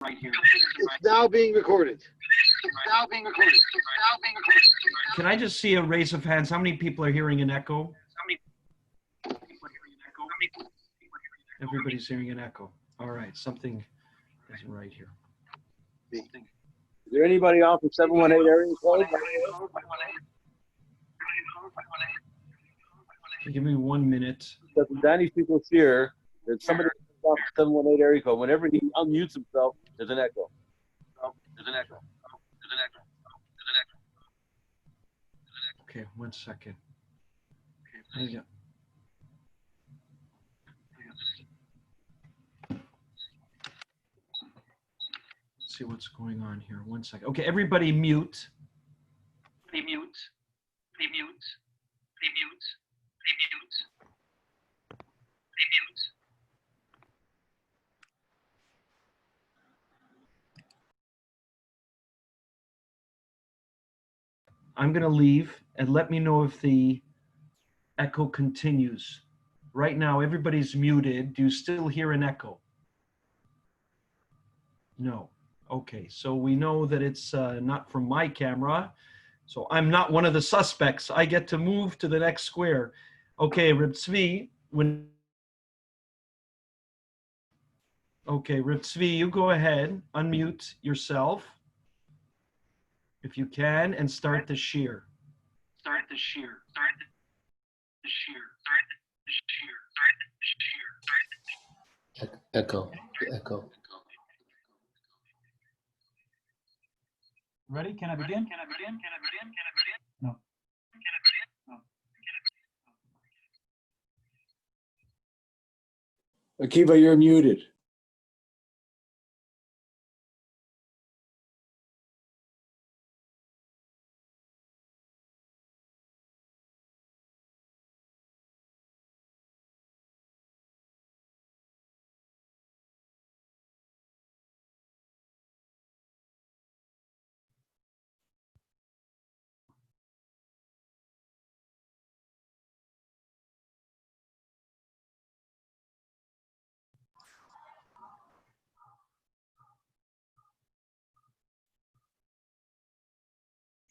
right here. It's now being recorded. It's now being recorded. It's now being recorded. Can I just see a raise of hands? How many people are hearing an echo? Everybody's hearing an echo. All right, something isn't right here. Is there anybody on for 718 area code? Give me 1 minute. Danny's people here. There's somebody on for 718 area code. Whenever he unmutes himself, there's an echo. There's an echo. There's an echo. There's an echo. Okay, 1 second. There you go. Let's see what's going on here. 1 second. Okay, everybody mute. Mute. Mute. Mute. Mute. Mute. I'm going to leave and let me know if the echo continues. Right now, everybody's muted. Do you still hear an echo? No. Okay, so we know that it's not from my camera. So I'm not one of the suspects. I get to move to the next square. Okay, Reb Tzvi, Okay, Reb Tzvi, you go ahead, unmute yourself, if you can, and start the shiur. Start the shiur. Start the shiur. Start the shiur. Start the shiur. Echo. Echo. Ready? Can I begin? No. Akiva, you're muted.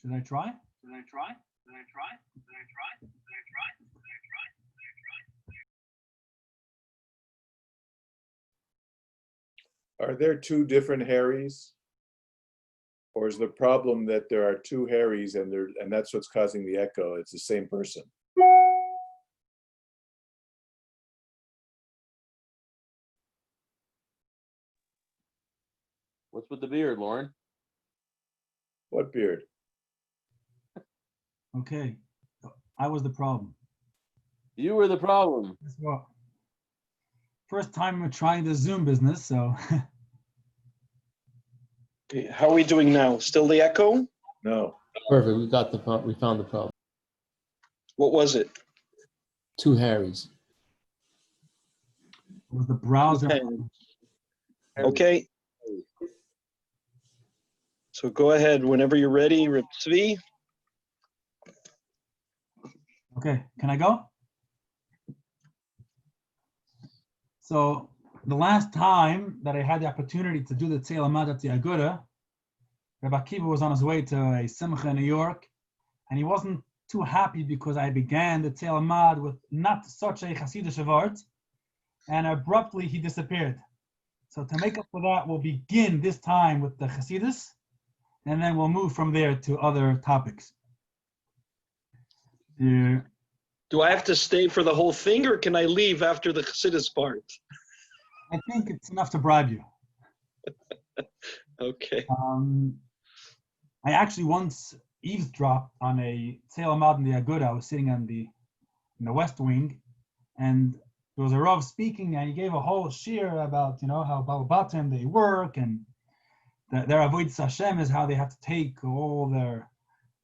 Should I try? Are there two different Harrys? Or is the problem that there are two Harrys and that's what's causing the echo? It's the same person. What's with the beard, Lauren? What beard? Okay. I was the problem. You were the problem. Guess what? First time we're trying the Zoom business, so. Okay, how are we doing now? Still the echo? No. Perfect. We found the problem. What was it? Two Harrys. It was the browser. Okay. So go ahead whenever you're ready, Reb Tzvi. Okay, can I go? So the last time that I had the opportunity to do the Tzeh Ulmad at TheAgudah, Rabbi Akiva was on his way to a simcha in New York, and he wasn't too happy because I began the Tzeh Ulmad with not such a Chassidic word, and abruptly he disappeared. So to make up for that, we'll begin this time with the Chassidus, and then we'll move from there to other topics. Yeah. Do I have to stay for the whole thing, or can I leave after the Chassidus part? I think it's enough to bribe you. Okay. I actually once eavesdropped on a Tzeh Ulmad in the Agudah. I was sitting in the West Wing, and there was a Rav speaking, and he gave a whole shiur about, how Baba Batim they work, and their avodas Hashem is how they have to take all their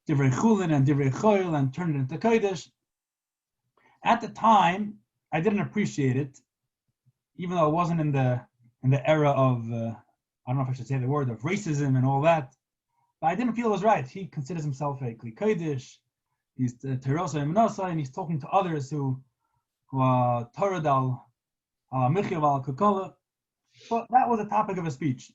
divrei chulin and divrei choil and turn it into kodesh. At the time, I didn't appreciate it, even though it wasn't in the era of I don't know if I should say the word of racism and all that, but I didn't feel it was right. He considers himself a kli kodesh. He's terosa and menasa, and he's talking to others who are torad al michiv al kokola. But that was the topic of a speech.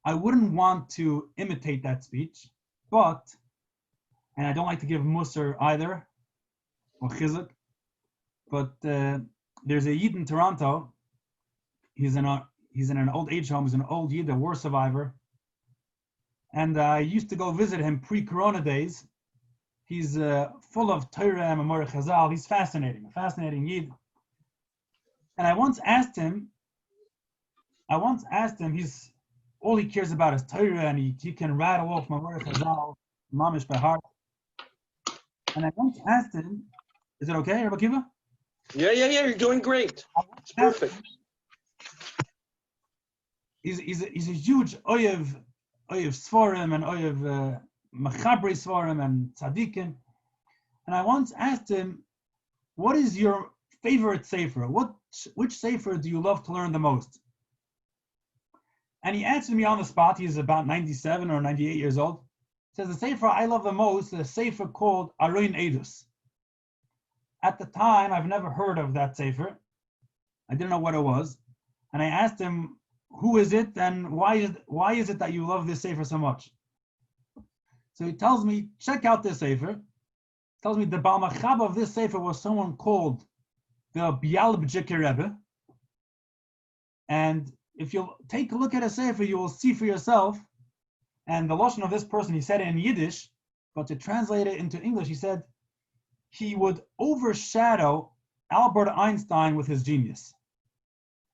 I wouldn't want to imitate that speech, and I don't like to give musar either, or chizuk, but there's a Yid in Toronto. He's in an old age home. He's an old Yid, a war survivor. And I used to go visit him pre-Corona days. He's full of Torah and Mamor Chazal. He's a fascinating Yid. And I once asked him, he's all he cares about is Torah, and he can rattle off Mamor Chazal, Mamish by heart. And I once asked him, is it okay, Rabbi Kiva? Yeah, you're doing great. It's perfect. He's a huge oyev Svarim and oyev Machabri Svarim and Tzadikim. And I once asked him, what is your favorite sefer? Which sefer do you love to learn the most? And he answered me on the spot. He's about 97 or 98 years old. He says, the sefer I love the most is a sefer called Aron Edus. At the time, I've never heard of that sefer. I didn't know what it was. And I asked him, who is it and why is it that you love this sefer so much? So he tells me, check out this sefer. He tells me the Baal Machab of this sefer was someone called the Yarzteit Rebbe. And if you take a look at a sefer, you will see for yourself. And the lashon of this person, he said it in Yiddish, but to translate it into English, he said he would overshadow Albert Einstein with his genius.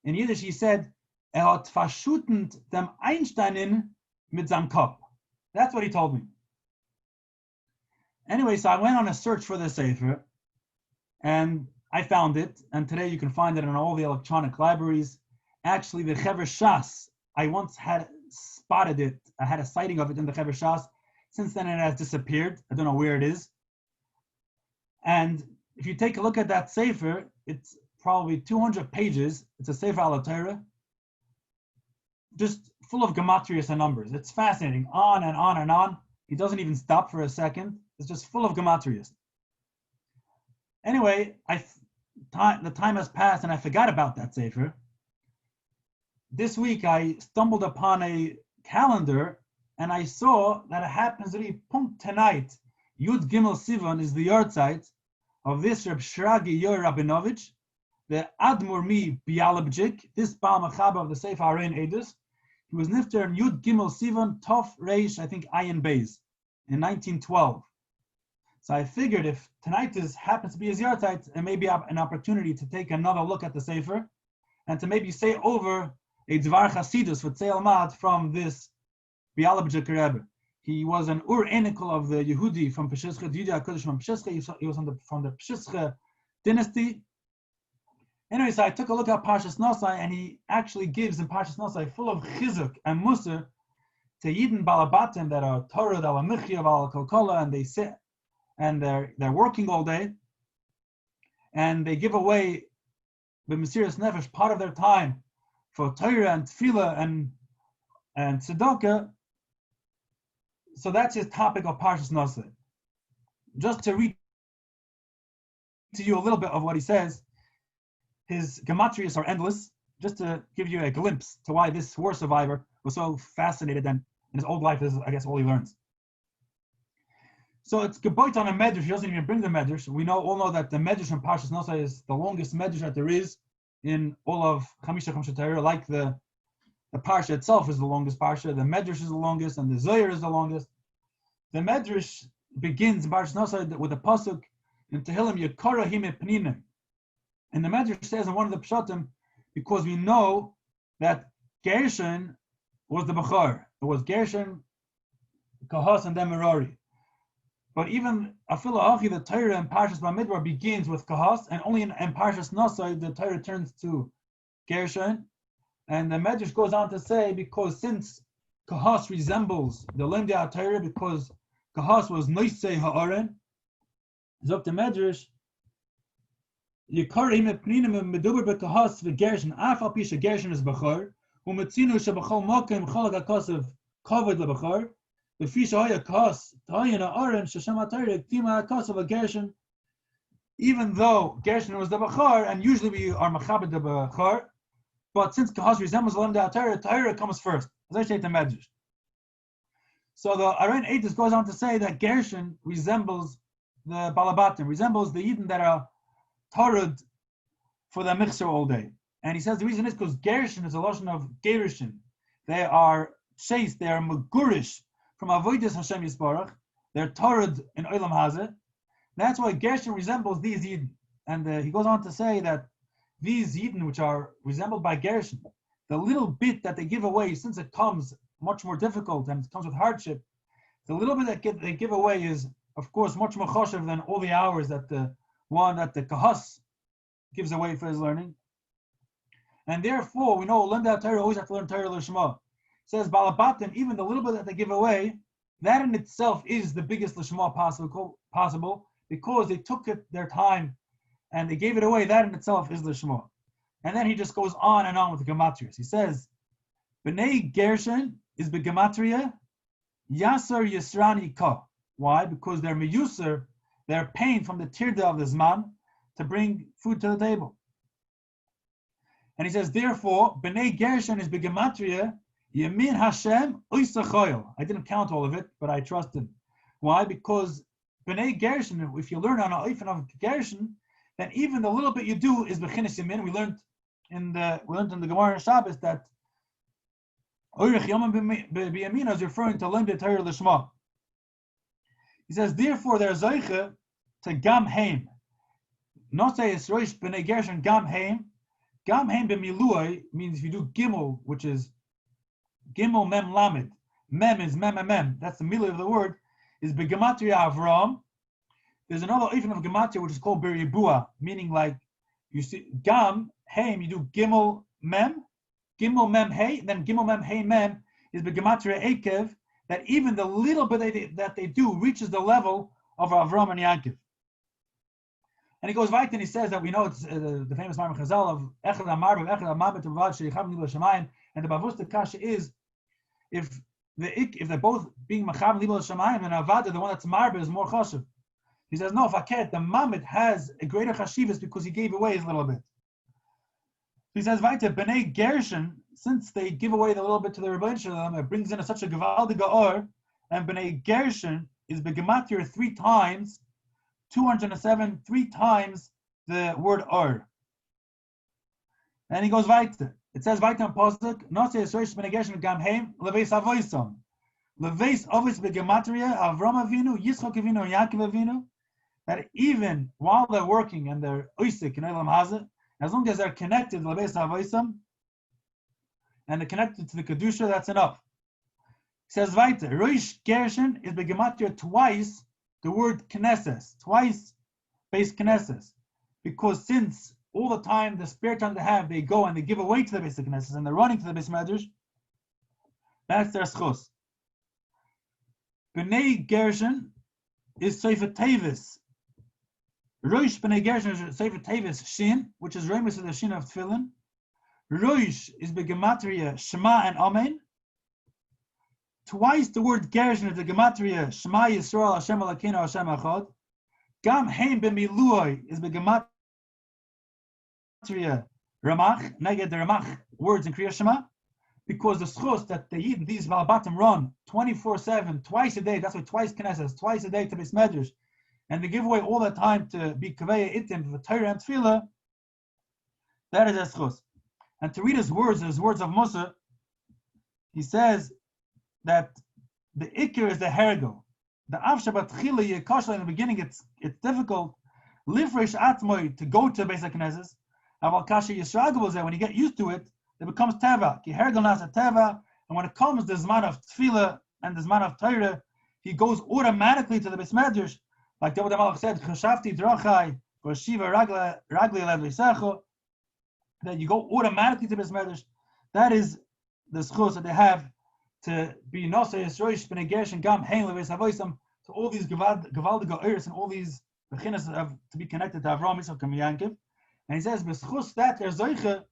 In Yiddish, he said, hat verschüttend dem Einsteinin mit seinem Kopf. That's what he told me. Anyway, so I went on a search for this sefer, and I found it. And today you can find it in all the electronic libraries. Actually, the Chaver Shas, I once had spotted it. I had a sighting of it in the Chaver Shas. Since then, it has disappeared. I don't know where it is. And if you take a look at that sefer, it's probably 200 pages. It's a sefer al Torah, just full of gematrias and numbers. It's fascinating, on and on and on. He doesn't even stop for a second. It's just full of gematrias. Anyway, the time has passed and I forgot about that sefer. This week I stumbled upon a calendar and I saw that it happens to be punkt tonight. Yud Gimel Sivan is the Yarzteit of this Reb Shragi Yor Rabinovich, the Admor Mi Bialabjik, this Baal Machaba of the Sefer Aron Edus. He was nifter in Yud Gimel Sivan Tov Reish, I think Ayin Beis, in 1912. So I figured if tonight happens to be his Yarzteit, it may be an opportunity to take another look at the Sefer and to maybe say over a Dvar Chassidus with Tzei Ulmad from this Bialabjik Rebbe. He was an Ur-Enikal of the Yehudi from Peshischa, Yehudi HaKodesh from Peshischa. He was from the Peshischa dynasty. Anyway, so I took a look at Parshas Nosai, and he actually gives in Parshas Nosai full of chizuk and musar to Yidden Balabatim that are Torah, Dalamichya, Valakolkola, and they sit and they're working all day, and they give away the Mesiras Nefesh part of their time for Torah and Tefillah and Tzedakah. So that's his topic of Parshas Nosai. Just to read to you a little bit of what he says, his gematrias are endless, just to give you a glimpse to why this war survivor was so fascinated, and in his old life, this is, I guess, all he learns. So it's geboit on a medrash. He doesn't even bring the medrash. We all know that the medrash from Parshas Nosai is the longest medrash that there is in all of Chamisha Chumsha Torah. Like the Parsha itself is the longest Parsha, the medrash is the longest, and the Tzei is the longest. The medrash begins in Parshas Nosai with a pasuk in Tehillim Yekara Hime Pninim. And the medrash says in one of the pshatim, because we know that Gershon was the Bechor. It was Gershon, Kahas, and then Merari. But even Afila Achi, the Torah in Parshas Bamidbar begins with Kahas, and only in Parshas Nosai the Torah turns to Gershon. And the medrash goes on to say, because since Kahas resembles the Lemdei Torah, because Kahas was Noisei Ha'aron, Zok the medrash, Yekar Hime Pninim Meduber BeKahas VeGershon Af Al Pi Gershon is Bechor Umetzinu Shebachol Mokim Chalak HaKasav Kavod LeBechor Lefi Shehaya Kahas Tayin Ha'aron Sheshem HaTorah Ktima HaKasav HaGershon. Even though Gershon was the Bechor, and usually we are Machabed the Bechor, but since Kahas resembles the Lemdei Torah, Torah comes first. So the Aron Eitis goes on to say that Gershon resembles the Balabatim, resembles the Yidden that are Torud for the Michser all day. And he says the reason is because Gershon is a lotion of Gerushin. They are chased, they are Megurish from Avodas Hashem Yisbarach. They're Torud in Olam Hazeh. That's why Gershon resembles these Yidden. And he goes on to say that these Yidden, which are resembled by Gershon, the little bit that they give away, since it comes much more difficult and it comes with hardship, the little bit that they give away is, of course, much more choshev than all the hours that the kahas gives away for his learning. And therefore, we know learn that Torah always have to learn Torah Lishma. Says Balabatim, even the little bit that they give away, that in itself is the biggest Lishma possible because they took their time and they gave it away. That in itself is Lishma. And then he just goes on and on with the gematrias. He says, B'nai Gershon is begematria Yasser Yisrani Ka. Why? Because they're meyuser, they're paying from the tirda of the zman to bring food to the table. And he says, therefore, B'nai Gershon is begematria Yamin Hashem Oisachoyel. I didn't count all of it, but I trusted. Why? Because B'nai Gershon, if you learn on a oifen of Gershon, then even the little bit you do is bechinis yamin. We learned in the Gemara and Shabbos that Oirich Yomim B'Yamin is referring to Lim Torah Lishma. He says, therefore, they're zoiche to gam heim. Not say it's roish b'nei Gershon gam heim. Gam heim b'miluay means if you do gimel, which is gimel mem lamed. Mem is mem mem. That's the milu of the word. Is begematria Avram. There's another even of gematria which is called beribua, meaning like you see gam heim. You do gimel mem hey. Then gimel mem hey mem is begematria ekev. That even the little bit that they do reaches the level of Avram and Yaakov. And he goes right and he says that we know it's the famous Maimon Chazal of Echad Amar, Echad Amabet Ravad Sheicham Libel Shamayim, and the Bavus Kasha is if they're both being Macham Libel Shamayim and Avada, the one that's Marbe is more chashiv. He says no, Faket, the Mamet has a greater chashivas because he gave away his little bit. He says weiter, B'nai Gershon, since they give away the little bit to the Rebbe Shalom, it brings in such a Gevaldige Or, and B'nai Gershon is begematria 3 times, 207, 3 times the word Or. And he goes weiter. It says weiter in Pasuk, Nose Yisroish B'nai Gershon Gam Heim, Leveis Avoisam. Leveis Avis begematria, Avram Avinu, Yitzchak Avinu, and Yaakov Avinu, that even while they're working and they're oisik in Olam Hazeh, as long as they're connected to Leveis Avoisam, and they're connected to the Kedusha, that's enough. He says weiter, Roish Gershon is begematria twice the word Knesses, twice base Knesses, because since all the time, the spare time they have, they go and they give away to the base Knesses, and they're running to the base Medrash, that's their schos. B'nai Gershon is Sefer Tevis. Roish B'nai Gershon is Sefer Tevis Shin, which is Remus of the Shin of Tefillin. Roish is begematria Shema and Amen. Twice the word Gershon is the gematria Shema Yisrael Hashem Elokeinu Hashem Echad. Gam Heim b'miluay is begematria Ramach, neged the Ramach words in Kriya Shema, because the schos that these Valabatim run 24/7, twice a day. That's why twice Knesses, twice a day to Beis Medrash, and they give away all the time to be Kaveya Itim for Torah and Tefillah. That is a schos. And to read his words of Musa, he says that the Iker is the Hergel. The Avshabat Chila Yekashla in the beginning, it's difficult. Livresh Atmoy to go to Beis HaKnesses. Aval Kasha Yisrael was there. When you get used to it, it becomes Teva. Ki Hergel Nasa Teva. And when it comes the Zman of Tefillah and the Zman of Torah, he goes automatically to the Beis Medrash. Like David HaMelech said, Chashafti Drachai, Shiva Ragli Lev that you go automatically to Beis Medrash. That is the schos that they have to be Nasa Yisroish B'nai Gershon Gam Hein Leveis Avoisam, to all these Gevaldige Oirs and all these beginners to be connected to Avram, Yitzchak, and Yaakov. And he says, B'schus that er zoiche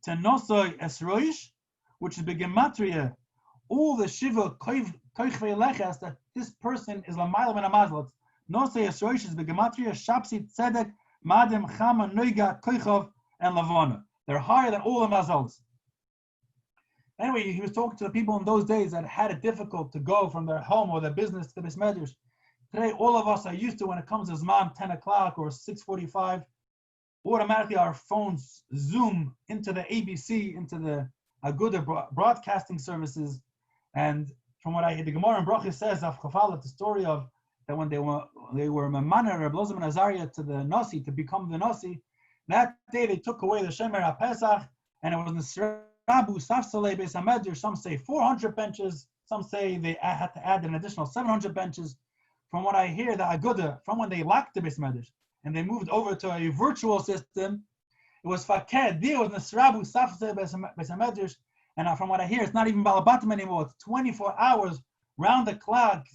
to Nasa Yisroish, which is begematria, all the Shiva Koichvei Leches, that this person is Lamayla Ben Amazlat. Nasa Yisroish is begematria Shapsi Tzedek Madim Chama Noiga Koichov and Lavona. They're higher than all the mazals. Anyway, he was talking to the people in those days that had it difficult to go from their home or their business to this medrash. Today, all of us are used to, when it comes to Zman, 10 o'clock or 6:45, automatically our phones zoom into the ABC, into the Agudah Broadcasting Services. And from what I hear, the Gemara in Brachos says, the story of that when they were Mamana Reb Lozim and Azariah to the Nasi, to become the Nasi, that day they took away the Shemer HaPesach, and it was Nisrabu Safsalei Beis HaMedrash. Some say 400 benches, some say they had to add an additional 700 benches. From what I hear, the Agudah, from when they locked the Beis HaMedrash and they moved over to a virtual system, it was Faked, there was Nisrabu Safsalei Beis HaMedrash, and from what I hear, it's not even Balabatim anymore. It's 24 hours, round the clock,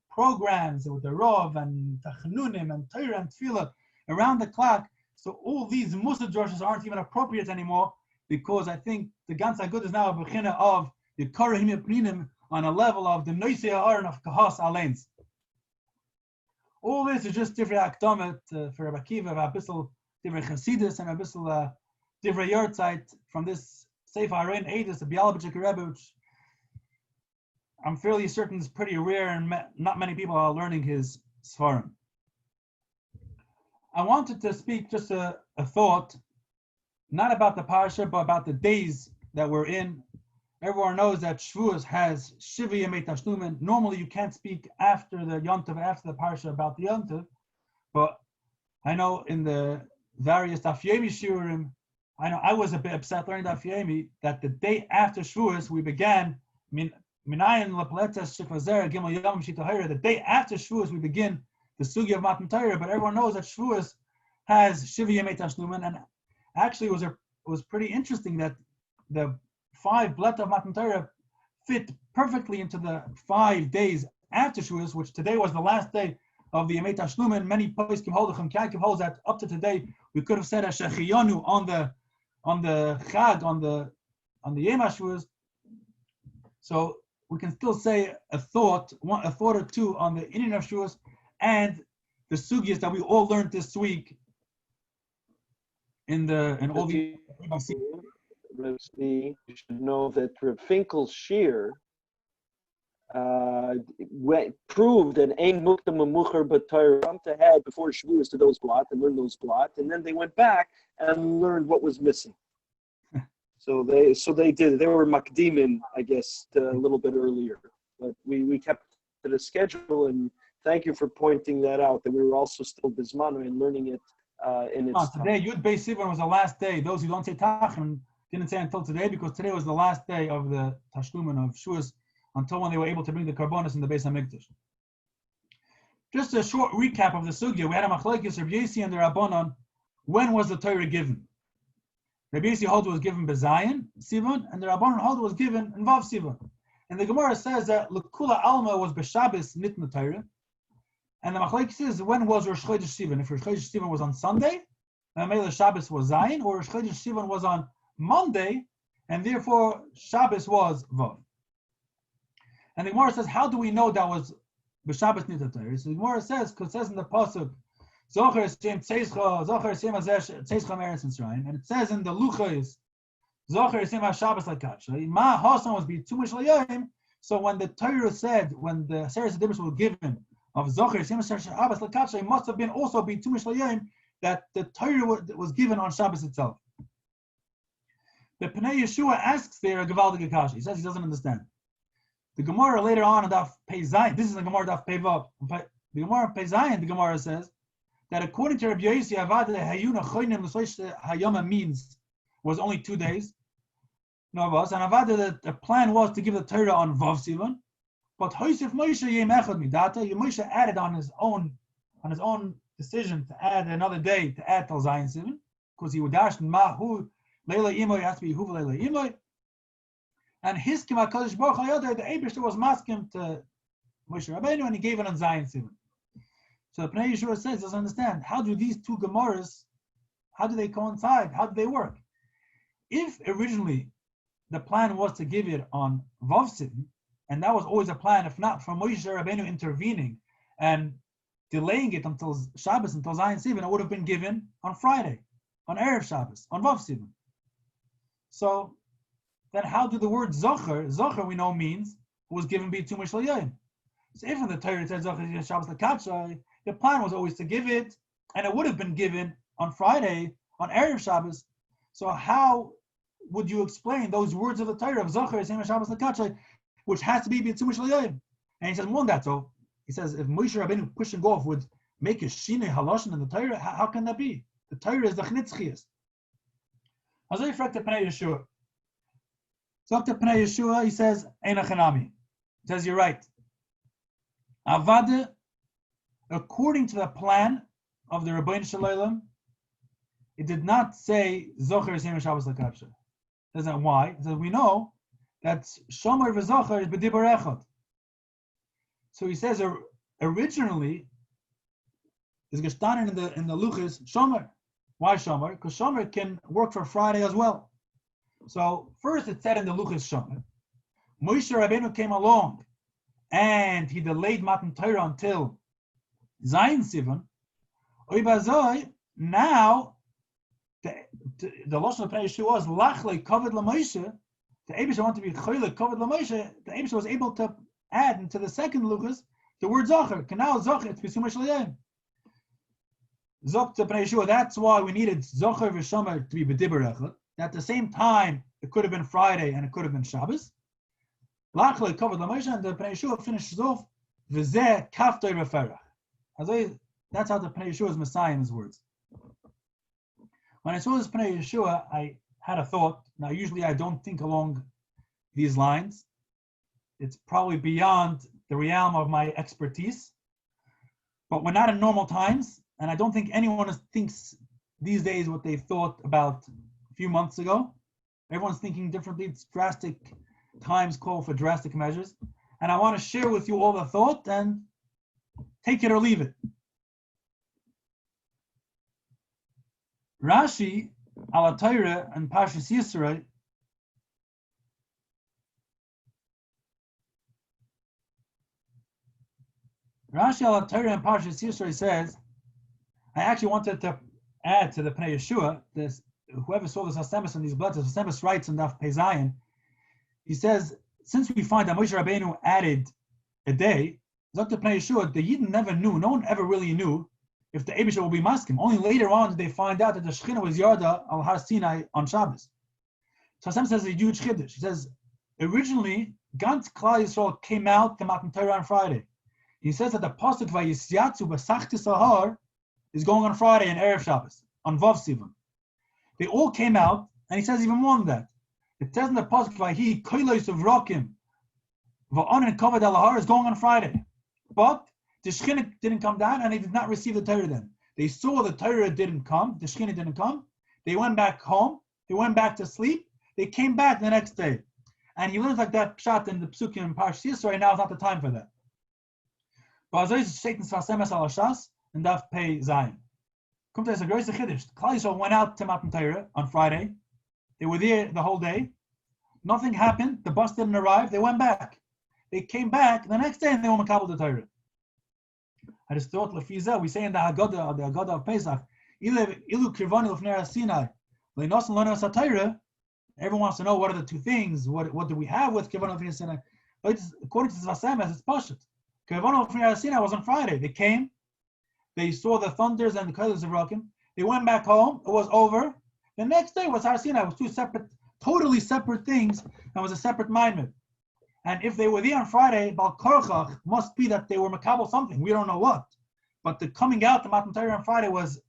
programs with the Rov and Tachnunim and Torah and Tefillah around the clock. So all these Musa drushes aren't even appropriate anymore, because I think the Gans Agud is now a bechina of the Korahim Yaprinim on a level of the Noisei Ha'aron of Kahas Aleins. All this is just different akdamet for Rabbi Akiva, a bissel different Chassidis and a bissel different Yarzteit from this Sefer Harain Eidos, the Bialabachik Rebbe, which I'm fairly certain is pretty rare and not many people are learning his Sfarim. I wanted to speak just a thought, not about the Parsha, but about the days that we're in. Everyone knows that Shavuos has Shiva Yemei Tashlumin. Normally you can't speak after the Yontiv, after the Parsha about the Yontiv, but I know in the various Daf Yomi shiurim, I know I was a bit upset learning Daf Yomi that the day after Shavuos we began, the day after Shavuos we begin the Sugi of Matan Torah, but everyone knows that Shavuos has Shiva Yemei Tashlumin, and actually it was pretty interesting that the 5 blet of Matan Torah fit perfectly into the 5 days after Shavuos, which today was the last day of the Yemei Tashlumin. Many poskim holds that up to today we could have said a Shechiyonu on the Chag, on the Yom HaShavuos. So we can still say a thought or two on the Indian of Shavuos and the sugyas that we all learned this week in all the ABC. You should know that Reb Finkel's shiur proved an ein mukta memucher b'Torah jumped ahead before Shavuos to those blot and learned those blot, and then they went back and learned what was missing. So they did. They were makdimin, I guess, a little bit earlier, but we kept to the schedule, and thank you for pointing that out. That we were also still bismanu and learning it in its time. Today, Yud Beis Sivan was the last day. Those who don't say Tachan didn't say until today, because today was the last day of the Tashlumin of Shavuos until when they were able to bring the Karbonos in the Beis HaMikdash. Just a short recap of the sugya. We had a machlokes Rabbi Yossi and the Rabbanon. When was the Torah given? Rabbi Yossi holds it was given Bezayin, Sivan, and the Rabbanon holds it was given in Vav Sivan. And the Gemara says that L'kula Alma was B'Shabbos Nitna Torah. And the machlokes is, when was Rosh Chodesh Sivan? If Rosh Chodesh Sivan was on Sunday, and Mele Shabbos was Zayin, or Rosh Chodesh Sivan was on Monday, and therefore Shabbos was Vav. And the Gemara says, how do we know that was B'Shabbos Nitna Torah? So the Gemara says, because it says in the pasuk, Zocher Shem Tzeischa, Zocher Shem Tzeischa Meretz Mitzrayim, and it says in the Luchos, Zocher Shem HaShabbos L'Katshei, Ma Hasan was B'Tumish L'Yoyim. So when the Torah said, when the Seres HaDibros were given of Zocher Shem HaShabbos L'Katshei, must have been also B'Tumish L'Yoyim, that the Torah was given on Shabbos itself. The Pnei Yeshua asks there a Gevaldige Kasha. He says he doesn't understand. The Gemara later on in Daf Pei Zayin, this is the Gemara Daf Pei Vav. The Gemara Pei Zayin, the Gemara says that according to Rabbi Yossi, Agudah Hayuna Choynim L'Soish Hayoma means was only 2 days. No, and Agudah the plan was to give the Torah on Vav Sivan, but Hoisif Moshe Yem Echad Midata, Moshe added on his own decision to add another day to add till Zayin Sivan, because he would dash Mahu Leila Imoy has to be Huv Leila Imoy. And his Kima Kodesh Baruch HaYodeh, the Eibishter was masking to Moshe Rabbeinu, and he gave it on Zayin Sivan. So the Pnei Yeshua says, doesn't understand, how do these two Gemaras, how do they coincide? How do they work? If originally the plan was to give it on Vav Sivan, and that was always a plan, if not for Moshe Rabbeinu intervening and delaying it until Shabbos, until Zayin Sivan, it would have been given on Friday, on Erev Shabbos, on Vav Sivan. So then how do the word Zocher we know means was given b'tumah shel yom. So if in the Torah it says Zocher Shabbos l'katshai, the plan was always to give it, and it would have been given on Friday, on Erev Shabbos. So how would you explain those words of the Torah of Zocher Shabbos l'katshai, which has to be b'tumah shel yom? And he says more than that. So he says if Moshe Rabbeinu pushing off would make a shinei haloshin in the Torah, how can that be? The Torah is the chnitzchias. Azay fragt the Pnei Yeshua. So Dr. Pnei Yeshua, he says, Eina Chanami. He says, you're right. Agudah, according to the plan of the Rabbi Shalom, it did not say Zocher Yisrael Shabbos L'Kapsha. Says that why? He says we know that Shomer v'Zocher is b'dibar echad. So he says originally is gestanen in the luchas Shomer. Why Shomer? Because Shomer can work for Friday as well. So first it said in the luchas Shomer. Moshe Rabbeinu came along and he delayed Matan Torah until Zayin Sivan. Now the Lashon of Pnei Yeshua was lachle covered l'Moshe. The Eibusha wanted to be choyle covered l'Moshe. The Eibusha was able to add into the second luchas the word Zocher. Now Zocher it's b'tumah shel yom. Zok to Pnei Yeshua. That's why we needed Zocher v'Shomer to be b'dibar echad. At the same time, it could have been Friday and it could have been Shabbos. Lachle covered l'Moshe, and the Pnei Yeshua finishes off v'zeh kaftoi v'ferach. That's how the Pnei Yeshua is Messiah in his words. When I saw this Pnei Yeshua, I had a thought. Now, usually I don't think along these lines. It's probably beyond the realm of my expertise. But we're not in normal times, and I don't think anyone thinks these days what they thought about a few months ago. Everyone's thinking differently. It's drastic times call for drastic measures. And I want to share with you all the thought and take it or leave it. Rashi, ala Torah, and Parsha Yisrael, Rashi ala Torah and Parsha Yisrael says, I actually wanted to add to the Pnei Yeshua, this, whoever saw this Hasemis in these bloods, Hasemis writes in Daf Pei Zayin, he says, since we find that Moshe Rabbeinu added a day, Dr. Pnei Yeshua, the Yidden never knew, no one ever really knew if the Eibusha will be maskim. Only later on did they find out that the Shechina was Yarda al Har Sinai on Shabbos. So Hashem says a huge chiddush. He says, originally, Gantz Klal Yisrael came out to Matan Torah on Friday. He says that the pasuk Vayisyatzu b'Sachtis Ahar is going on Friday in Erev Shabbos, on Vav Sivan. They all came out, and he says even more than that. It says in the pasuk Vayihi Koilos of Rokim Va'onen Kavod al Ahar is going on Friday. But the Shechina didn't come down, and they did not receive the Torah then. They saw the Torah didn't come, the Shechina didn't come. They went back home, they went back to sleep, they came back the next day. And he learns like that pshat in the Psukim and Parsha Yisrael, now is not the time for that. But as Satan's Hasemes al Shas and Daf Pei Zayin. Come to a great chiddush. Klal Yisrael went out to Matan Torah on Friday. They were there the whole day. Nothing happened. The bus didn't arrive. They went back. They came back the next day and they were makabel the Torah. I just thought, Lefiza, we say in the Agudah of Pesach, Ilu Kirvani Lefnei Sinai, Leinosan Lenos HaTorah. Everyone wants to know what are the two things. What do we have with Kirvani Lefnei Sinai? But according to Zvasemes, it's Pashat. Kirvani Lefnei Sinai was on Friday. They came, they saw the thunders and the colors of Rokim. They went back home. It was over. The next day was Har Sinai. It was two separate, totally separate things, and was a separate mindset. And if they were there on Friday, Bal Korchach must be that they were makabel something. We don't know what. But the coming out to Matan Torah on Friday was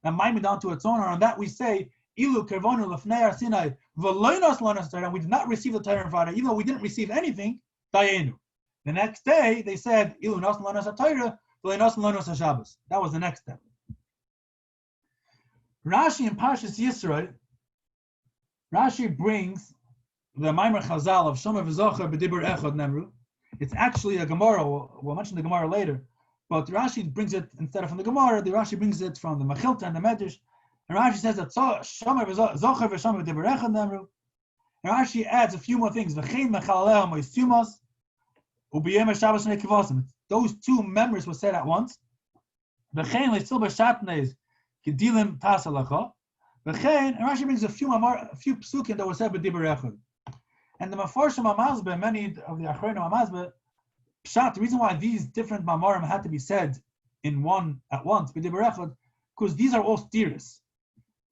a minded onto its own. And on that we say, Ilu Kervonu Lefnei Sinai V'loinos Lonos Torah. We did not receive the Torah on Friday, even though we didn't receive anything. Dayenu. The next day they said, Ilu Nos Lonos Torah V'loinos Lonos Shabbos. That was the next step. Rashi in Parshas Yisrael, Rashi brings the Maimer Chazal of Shomer v'Zocher b'Dibur Echad Nemru. It's actually a Gemara. We'll mention the Gemara later, but Rashi brings it instead of from the Gemara. The Rashi brings it from the Mechilta and the Medrash. And Rashi says that Shomer v'Zocher v'Shomer b'Dibur Echad Nemru. And Rashi adds a few more things. V'chein mechalaleha moistumos u'biyem Shabbos nekivosim. Those two members were said at once. V'chein leitzil b'shatnez kedilim tasalacha. V'chein, and Rashi brings a few psukim that were said b'Dibur Echad. And the Mefarshim Amazbe, many of the Achronim Amazbe, Pshat, the reason why these different Mamorim had to be said in one at once, because these are all stiras.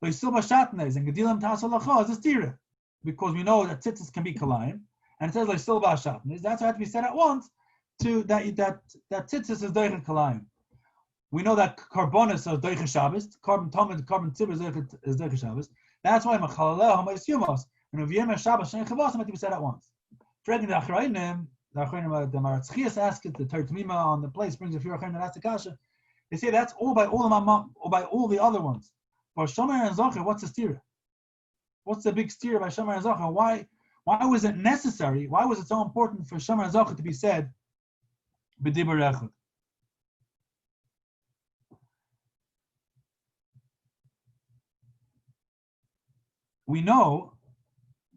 Like Silba Shatnes and Gedilim Tasalacha is a stira, because we know that tzitzis can be kalayim, and it says like Silba Shatnes. That's why it had to be said at once to that tzitzis is doichen kalayim. We know that karbonis are doichen Shabbos, carbon tamid, carbon tzibur is doichen Shabbos. That's why Machaleleh Hamayis Yumos and Uviyem Shabbos Shein Chavos had to be said at once. Fregin the Achronim, the Maratzchias ask it, the Tertmima on the place brings a few Achronim and ask the Kasha. They say that's all by all the Mamam, or by all the other ones. For Shomer and Zocher, what's the stira? What's the big stira by Shomer and Zocher? Why was it necessary? Why was it so important for Shomer and Zocher to be said b'dibur echad? We know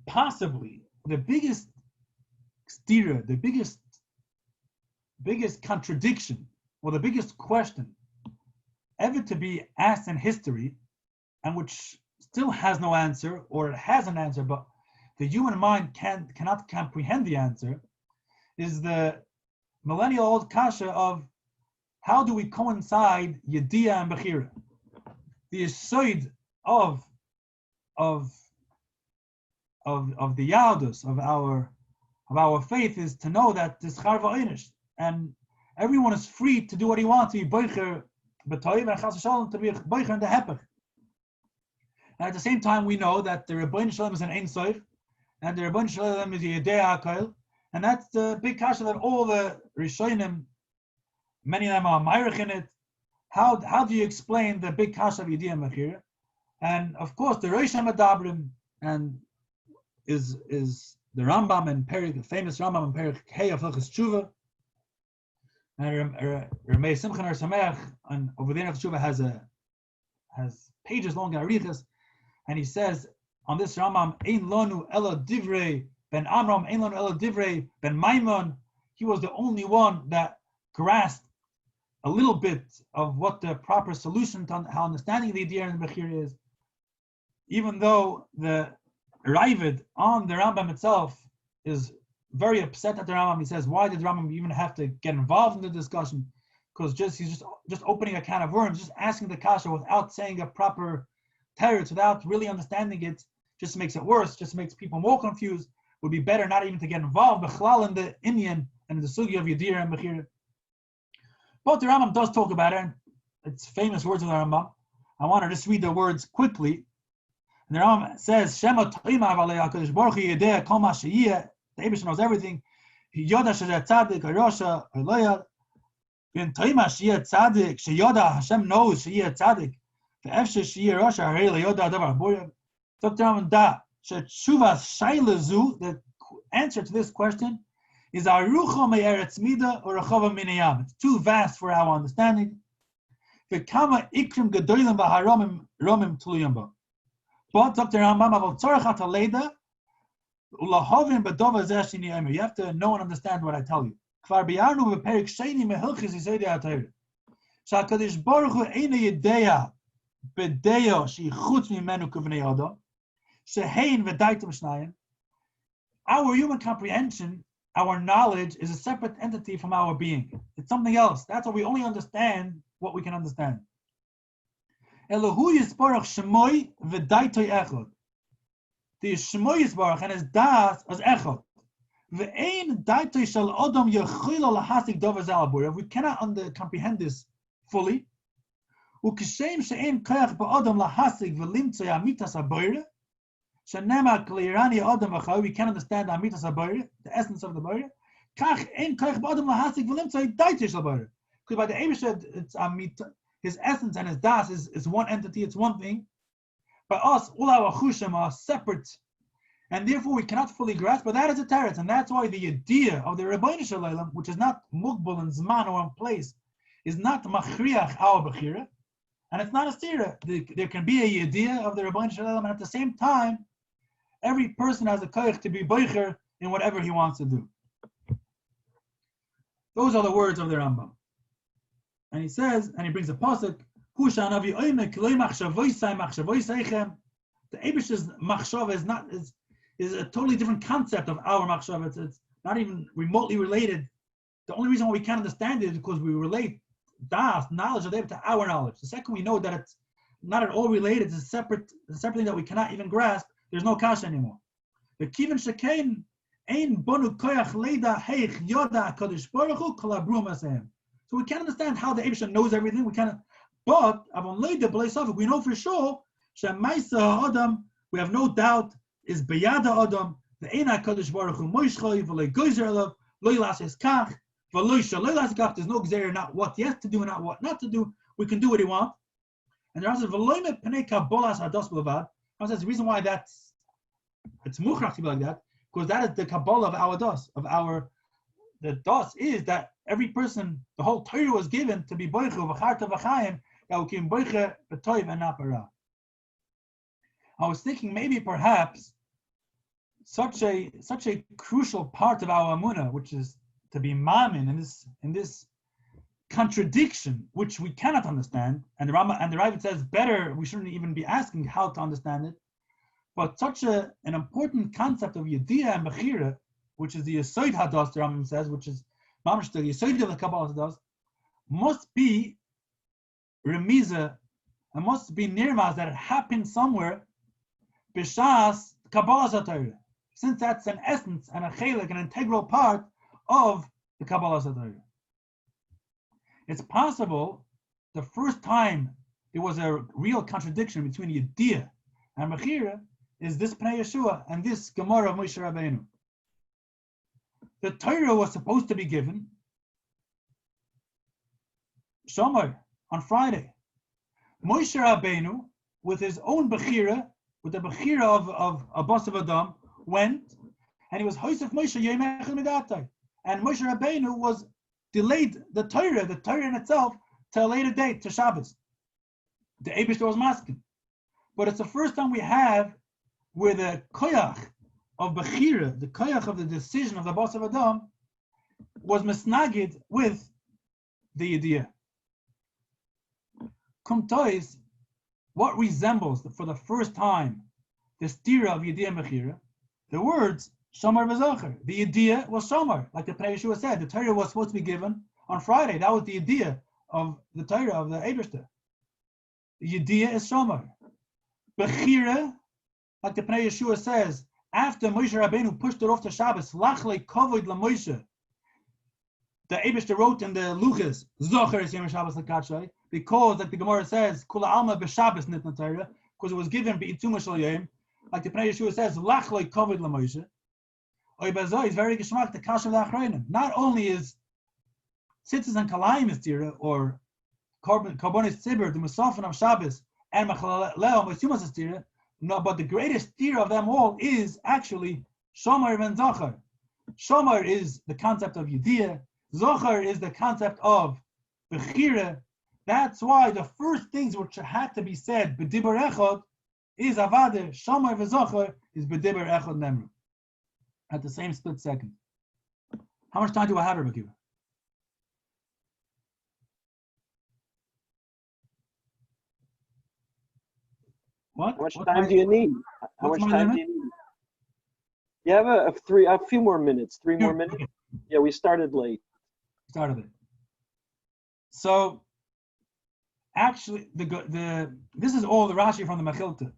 possibly the biggest stira, the biggest contradiction, or the biggest question ever to be asked in history, and which still has no answer, or it has an answer, but the human mind cannot comprehend the answer, is the millennial-old kasha of how do we coincide Yediyah and Bechira? The insioght of the Yardus, of our faith, is to know that this Charva Einish, and everyone is free to do what he wants, to be Boicher B'toiv and Chas V'Shalom, to be Boicher in the Hepech. And at the same time, we know that the Rebbeinu Shalom is an insioght, and the Rebbeinu Shalom is a Yedei HaKoil, and that's the big kasha that all the Rishonim, many of them are Meirich in it. How do you explain the big kasha of Yediyah and Bechira? And of course, the Rosh HaMadabrim and is the Rambam and Perik, the famous Rambam and Perik Hey of Hilchos Tshuva, and Rabbi Simchan Sameach, and over there of Tshuva has pages long arichas, and he says on this Rambam, Ein lonu ela divrei ben Amram, Ein lonu ela divrei ben Maimon. He was the only one that grasped a little bit of what the proper solution to how understanding the Yediyah and Bechira is, even though the Ravid on the Rambam itself is very upset at the Rambam. He says, why did the Rambam even have to get involved in the discussion? Because he's just opening a can of worms, just asking the kasha without saying a proper teretz, without really understanding it, just makes it worse, just makes people more confused. Would be better not even to get involved, b'chlal in the Indian and the sugi of Yediyah and Bechira. But the Rambam does talk about it, and it's famous words of the Rambam. I want to just read the words quickly. And the Rambam says, Shema Toima Avalei HaKadosh Baruch Hu Yedei Kol Ma Sheyeh. The Eibush knows everything. He Yoda Shezeh Tzadik Arosha Eloya. When Toima Sheyeh Tzadik, Sheyoda Hashem knows Sheyeh Tzadik. The Efshe Sheyeh Rosha Harei LeYoda Adavar Boyav. Dr. Rambam Da Shetshuva Shailezu. The answer to this question is Arucho Me'eretz Mida or Rechova Minayam. It's too vast for our understanding. V'kama Ikrim Gedolim V'Haromim Romim Tuluyim Bo. But Dr. Rambam, you have to know and understand what I tell you. Our human comprehension, our knowledge, is a separate entity from our being. It's something else. That's why we only understand what we can understand. Elohu Yisbarach Shemoy v'daitoi echod. The Shemoy Yisbarach and his das as echod. Ve'ein daitoi shel odom yechilo lahasik dover zalabura. We cannot comprehend this fully. Ukishem she'ein koyach ba'odom lahasik v'limtzoi amitas haboire. She'nema klirani odom v'chav. We can't understand amitas haboire, the essence of the boire. Kach ein koyach ba'odom lahasik v'limtzoi daitoi shel boire. Because by the Eibushed, it's amita. His essence and his das is one entity, it's one thing. But us, all our chushim are separate, and therefore we cannot fully grasp, but that is a teretz, and that's why the idea of the Rebbeinu Shalom, which is not mugbal in zman or in place, is not machriach our bechira, and it's not a stira. There can be a idea of the Rebbeinu Shalom, and at the same time, every person has a koyach to be boicher in whatever he wants to do. Those are the words of the Rambam. And he says, and he brings a pasuk, the Eibish's machshava is is a totally different concept of our machshava. It's not even remotely related. The only reason why we can't understand it is because we relate das, knowledge of David, to our knowledge. The second we know that it's not at all related, it's a separate thing that we cannot even grasp, there's no kasha anymore. The kiven shekain ein bonu koyach leida heich yoda kadosh baruch hu kol habrum asem. So we can't understand how the Eibusha knows everything. We cannot, but avon leida b'lei safek, we know for sure shemaisa adam, we have no doubt, is beyada adam the eina kadosh baruch hu moishchoi v'lei goyzer alav loy lases kach v'loy shaloi lases kach. There's no gzeir, not what yes to do and not what not to do. We can do what he wants. And the Rav says v'loy me pnei kabolas hadas b'levad. Rav says the reason why it's muchrach to be like that, because that is the Kabbalah of our das, the das is that every person, the whole Torah was given to be boichu v'charta v'chayim, that we can boiche b'toiv and not b'ra. I was thinking maybe perhaps such a crucial part of our amunah, which is to be mamin in this contradiction, which we cannot understand, and the Rabbi says better we shouldn't even be asking how to understand it. But such an important concept of Yediyah and Bechira, which is the Yisoid Hadas, the Rambam says, which is mamash the Yisoid of the Kabbalah Hadas, must be remiza, and must be nirmaz that it happened somewhere, b'shas Kabbalah Torah, since that's an essence and a chelik, an integral part of the Kabbalah Torah. It's possible the first time there was a real contradiction between Yediyah and Bechira is this Pnei Yeshua and this Gemara of Moshe Rabbeinu. The Torah was supposed to be given Shomer on Friday. Moshe Rabbeinu, with his own Bechira, with the Bechira of Abbas of Adam, went and he was Hosef Moshe Yom Echad Midatai. And Moshe Rabbeinu was delayed the Torah in itself, to a later date, to Shabbos. The Eibusha was masking. But it's the first time we have where the koyach of Bechira, the koyach of the decision of the boss of Adam, was misnagid with the Yediyah. Kumtois, what resembles, for the first time, the stira of Yediyah and Bechira? The words, Shomar v'Zocher. The Yediyah was Shomar, like the Pnei Yeshua said. The Torah was supposed to be given on Friday. That was the Yediyah of the Torah of the Eibusha. The Yediyah is Shomar. Bechira, like the Pnei Yeshua says, after Moshe Rabbeinu pushed it off to Shabbos, Lachle Kovod LaMoshe, the Eibusha wrote in the Luchas, Zocher es Yom Shabbos L'Katshai, because, like the Gemara says, Kula Alma B'Shabbos Nitna Torah, because it was given B'Ituma Shel Yom, like the Pnei Yeshua says, Lachle Kovod LaMoshe. Oy Bazoi is very geschmack, the Kasha of the Achreinim. Not only is Tzitzis and Kalayim is Tira, or Karbonis Tzibur, the Musafin of Shabbos, and Machaleleo Mosumas is Tira, no, but the greatest Tira of them all is actually Shomar ben Zocher. Shomar is the concept of Yediyah. Zocher is the concept of Bechira. That's why the first things which had to be said B'dibur Echad is Avade. Shomar v'Zocher is B'dibur Echad Nemru. At the same split second. How much time do I have, Rabbi Kiva? What? How much time do you need? How much time do you need? You have a few more minutes. 3 more minutes. Okay. Yeah, we started late. Started it. So, actually, this is all the Rashi from the Mechilta.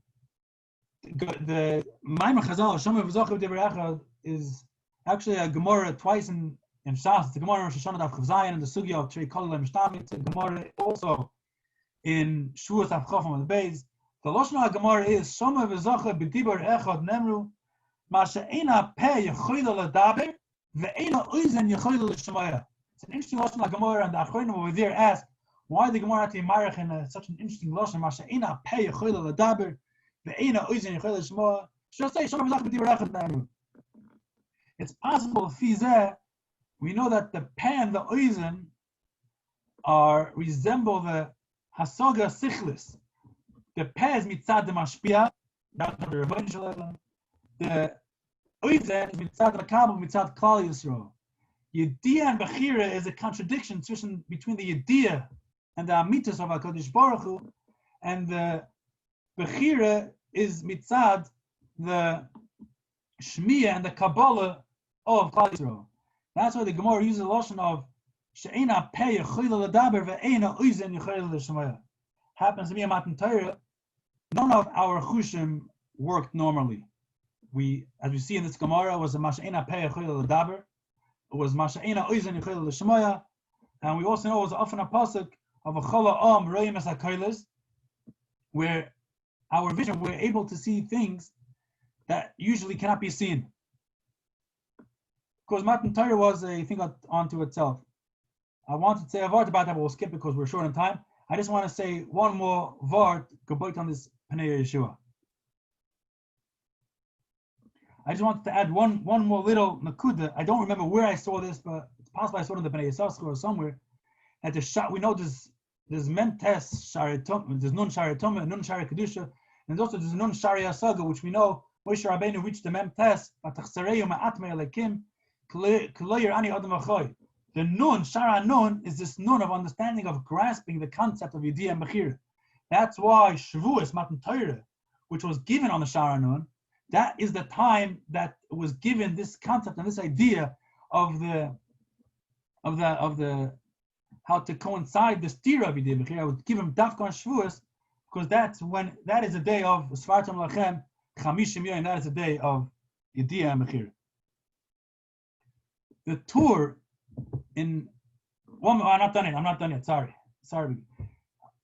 The Maimon Chazal, Shomer v'Zocher b'Dibur Echad, is actually a Gemara twice in Shas. It's a Gemara in Rosh Hashanah Daf Chav Zayin and the Sugya of Trei Kolel Mishtami. It's a Gemara also in Shuas Daf Chofam on the Beis. The Lashon HaGemara is Shomer v'Zocher b'Dibur Echad Nemru Ma she'ena peh yechoyle ledaber ve'ena oizen yechoyle l'shmoya. It's an interesting Lashon HaGemara, and the Achronim over there ask why the Gemara had to be marich in such an interesting Lashon. Ma she'ena peh yechoyle ledaber ve'ena oizen yechoyle l'shmoya. She'll say Shomer v'Zocher b'Dibur Echad Nemru. It's possible, Fizeh, we know that the peh and the oizen resemble the hasoga sichlis. The peh is mitzad the mashpia, that's the Rebbeinu Shalom. The oizen is mitzad the makabel, mitzad klal Yisrael. Yediyah and Bechira is a contradiction between the Yediyah and the Amitas of HaKadosh Baruch Hu, and the Bechira is mitzad the Shmiya and the Kabbalah of Klal Yisrael. That's why the Gemara uses the lotion of she'ena peh yechila ledaber ve'ena uizen yechila l'shmaya. Happens to be a Matan Torah. None of our chushim worked normally. As we see in this Gemara, it was a masha'ena peh yechila ledaber. It was masha'ena uizen yechila l'shmaya. And we also know it was often a pasuk of a chala am royim es hakailas, where our vision, we're able to see things that usually cannot be seen. Because Matan Torah was a thing onto itself. I wanted to say a word about that, but we'll skip because we're short on time. I just want to say one more word on this Pnei Yeshua. I just wanted to add one more little nakuda. I don't remember where I saw this, but it's possible I saw it in the Pnei Yisachar or somewhere. At the we know there's mentes sharitum, there's nun sharitum, and nun sharikedusha, and also there's nun shariasaga, which we know Moshe Rabbeinu reached the mentes. The nun, shara nun, is this nun of understanding, of grasping the concept of Yediyah and Bechira. That's why Shavuos, Matan Torah, which was given on the shara nun, that is the time that was given this concept and this idea of the how to coincide the stira of Yediyah Bechira. I would give him dafka on Shavuos, because that is a day of Svartam Lachem, Chamishim Yoyim, that is a day of Yediyah and Bechira. The tour I'm not done yet. Sorry.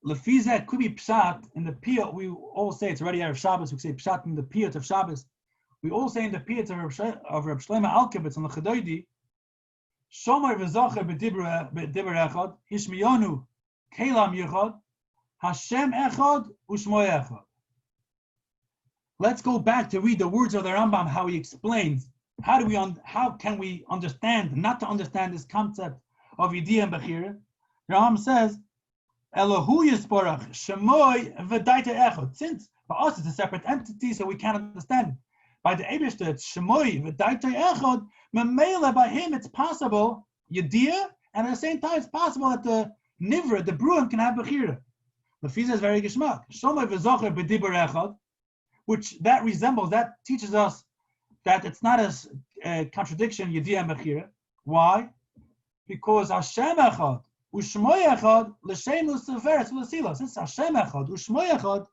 Lefizet could be pshat in the piyut. We all say it's already Erev Shabbos. We say pshat in the piyut of Shabbos. We all say in the piyut of Reb Shlomo Alkabetz on the Chadoidi, Shomer v'zocher b'diber echad, Hishmiyonu kelam yichad, Hashem echad u'shmo echad. Let's go back to read the words of the Rambam, how he explains. How can we understand, not to understand this concept of Yediyah and Bechira? The Rambam says, Elohu Yisborach, Shemoy v'daita echad. Since for us it's a separate entity, so we can't understand it. By the Eibishter, it's Shemoy v'daita echad. Memela, by him, it's possible Yediyah, and at the same time, it's possible that the Nivra, the Bruin, can have Bechira. The Fiza is very geschmack. Shomoy v'zocher b'dibur echad, which that teaches us that it's not a contradiction, Yediyah and Bechira. Why? Because Hashem echad, u'shmoy echad, l'shem u'seferes u'lasila. Since Hashem echad, u'shmoy echad,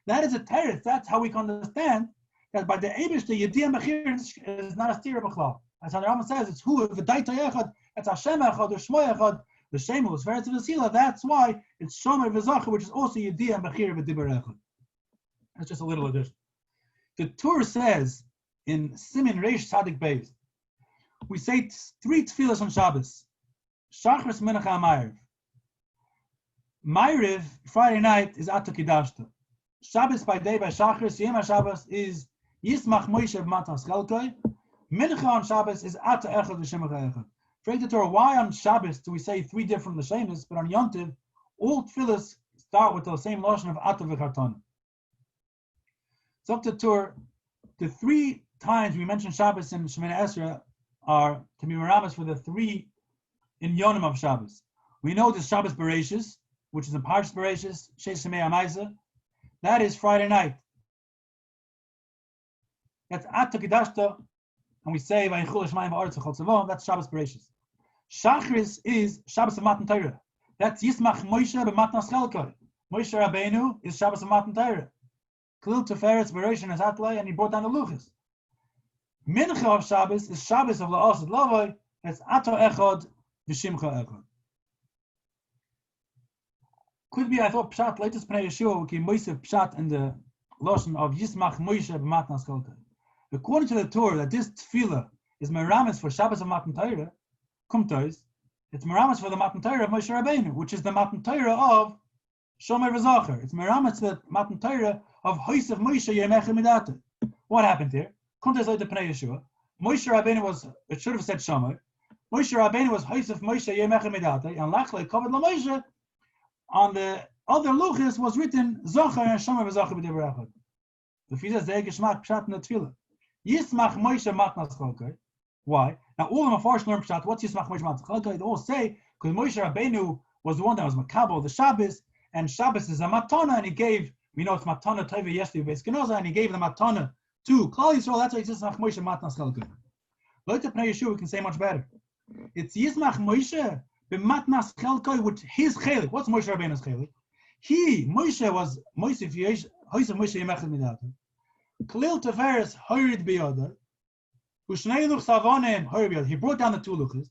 that is a teretz. That's how we can understand that by the Eibush, the Yediyah and Bechira is not a stira b'chlal. As the Rambam says, it's hu v'daita echad, that's Hashem echad, u'shmoy echad, l'shem u'seferes u'lasila. That's why it's shomer v'zacher, which is also Yediyah and Bechira v'dibur echad. That's just a little addition. The Tur says, in Siman Reish Tzadik Beis, we say 3 tefillas on Shabbos. Shachris Mincha Ma'ariv. Ma'ariv, Friday night, is Ato Kidashta. Shabbos by day by Shachris, Yom HaShabbos is Yismach Moshe B'Matan Chelkoi. Mincha on Shabbos is Ato Echad V'Shemach Echad. Frag the Torah, why on Shabbos do we say 3 different L'Shemis, but on Yom Tov, all tefillas start with the same Lashon of Ato V'Charton. So the Torah, the 3 times we mention Shabbos in Shemoneh Esrei are to be meramis for the 3 inyonim of Shabbos. We know the Shabbos Bereishis, which is in Parshas Bereishis, Sheis Yemei HaMaisa. That is Friday night. That's Ato Kidashta, and we say Vayichul Shemaim Va'aretz V'chol Tzavon. That's Shabbos Bereishis. Shachris is Shabbos of Matan Torah. That's Yismach Moshe B'Matan Chelkoi. Moshe Rabbeinu is Shabbos of Matan Torah. Klil Teferes Bereishis is Atlei, and he brought down the Luchas. Mincha of Shabbos is Shabbos of La'asad Lavoi. That's Ato Echad V'Shimcha Echad. Could be, I thought, Pshat, latest Pnei Yeshua, we can Moisef Pshat in the Lashon of Yismach Moshe B'Matan Chelkoi. According to the Torah, that this tefillah is meramis for Shabbos of Matan Torah, Kumtois, it's meramis for the Matan Torah of Moshe Rabbeinu, which is the Matan Torah of Shomer V'Zacher. It's meramis for the Matan Torah of Hoisef Moshe Yemech Midata. What happened here? Kumtois later Pnei Yeshua. Moshe Rabbeinu was, it should have said Shomer. Moshe Rabbeinu was Hoisef Moshe Yemech Midata, and Lachle covered La Moshe. On the other luchas was written Zocher and Shomer V'Zacher B'Dibur Echad. The Fiza is the Geschmack Pshat in the tefillah. Yismach Moshe Matnas Chelkoi. Why? Now all of them are learn Pshat. What's Yismach Moshe Matnas Chelkoi? They all say because Moshe Rabbeinu was the one that was Makabel the Shabbos, and Shabbos is a matana, and he gave, we know it's matana Tova Yeshli Beis Kenoza, and he gave the matana Two, Klal Yisrael, that's why it says Moshe matnas chelkai. Leute Pnei Yeshua, we can say much better. It's Yismach Moshe b'matnas chelkai, which his chelik. What's Moshe Rabbeinu's chelik? Moshe was Moshe Moshe Yemechel Midata. Klil Teferes Horid Biyada. Ushnei Luch Savonim Horid Biyada. He brought down the two luchas.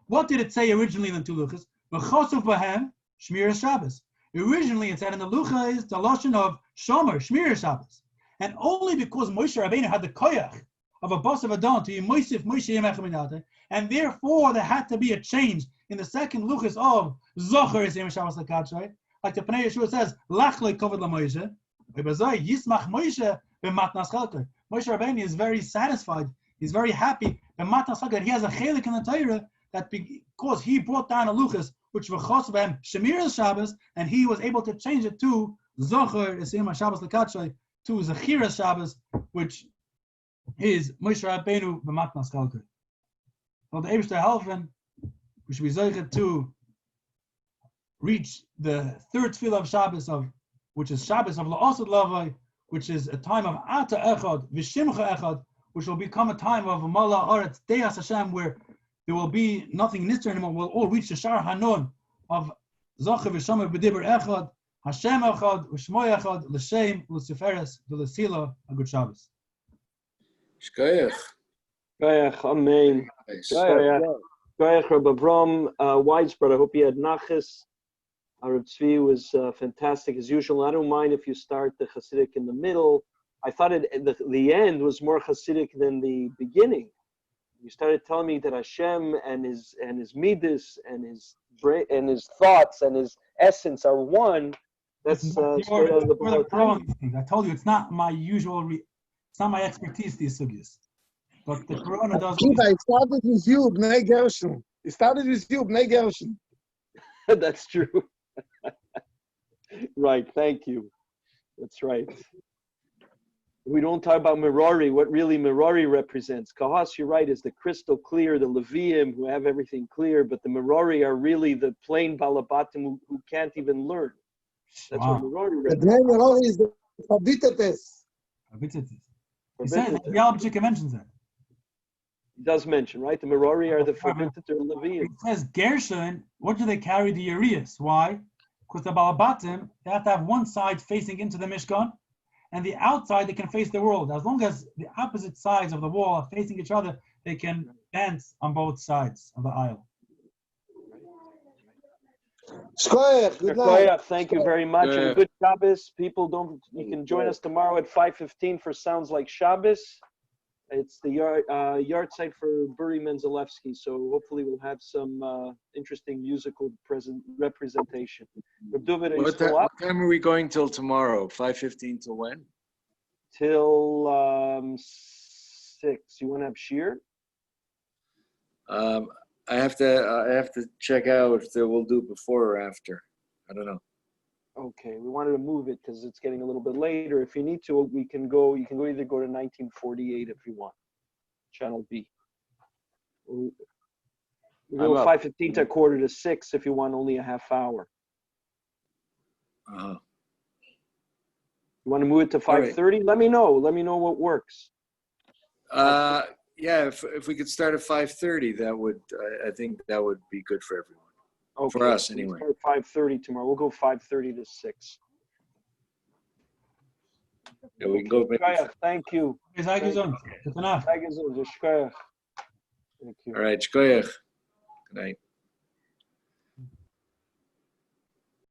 What did it say originally in the two luchas? V'chosuf b'hem Shmir Shabbos. Originally it said in the lucha is the lashon of Shomer, Shmir Shabbos. And only because Moshe Rabbeinu had the koyach of a boss of Adon to Moshe Yemechel Midata, and therefore there had to be a change in the second luchas of Zocher is Yom Shabbos L'Kadshai. Like the Pnei Yeshua says, Lachloi Kovod LaMoshe, Yismach Moshe b'matnas chelkai. Moshe Rabbeinu is very satisfied. He's very happy. B'matnas chelkai, he has a chelik in the Torah that because he brought down a luchas which v'chos b'hem Shemir Shabbos, and he was able to change it to Zocher is Yom Shabbos L'Kadshai, to Zechira Shabbos, which is Moshe Rabbeinu b'matnas chelkai. So the Eibishter helfen, we should be zeichet to reach the third tefillah of Shabbos, which is Shabbos of La'asad Lavai, which is a time of Ata Echad, V'shimcha Echad, which will become a time of Mala Aretz Deas Hashem, where there will be nothing Nisr anymore. We'll all reach the Shar Hanon of Zacher V'shomer B'dibur Echad, Hashem Echad, U'shmoy Echad, L'Shem, L'Seferes, L'Sila, a good Shabbos. Shkoyach. Shkoyach, amen. Shkoyach, Rabbi Avram, widespread. I hope you had nachas. Our Tzvi was fantastic as usual. I don't mind if you start the Chassidic in the middle. I thought the end was more Chassidic than the beginning. You started telling me that Hashem and his midas and his thoughts and his essence are one. That's straight out of the Bible. I told you it's not my usual. It's not my expertise. These sugyas, but the Corona does. It started with you, Bnei Gershon. It started with you, Bnei Gershon. That's true. Right, thank you. That's right. We don't talk about Merari, what really Merari represents. Kahas, you're right, is the crystal clear, the Levium who have everything clear, but the Merari are really the plain Balabatim who can't even learn. That's what Merari The represents. name Merari is the Habitates. He said, Yalbchika mentions that. He does mention, right? The Merari are the forbidden Levium. It says Gershon, what do they carry the Urias? Why? Because the Balabatim, they have to have one side facing into the Mishkan, and the outside they can face the world. As long as the opposite sides of the wall are facing each other, they can dance on both sides of the aisle. Shkoyach, good night. Thank you very much. And good Shabbos. People, you can join us tomorrow at 5:15 for Sounds Like Shabbos. It's the Yarzteit for Buri Menzalewski, so hopefully we'll have some interesting musical representation. David, are you still up? What time are we going till tomorrow? 5:15 till when? Till 6. You want to have shiur? I have to check out if we'll do before or after. I don't know. Okay, we wanted to move it because it's getting a little bit later. If you need to, we can go. You can either go to 1948 if you want. Channel B. We go 5:15 to 5:45 if you want only a half hour. Uh-huh. You want to move it to 5:30? Let me know. Let me know what works. Yeah, if we could start at 5:30, that would I think that would be good for everyone. Okay. For us anyway. We'll start 5:30 tomorrow. We'll go 5:30 to 6. Yeah, we can go. Thank you. Thank you. Thank you. All right, shkoyach. Good night.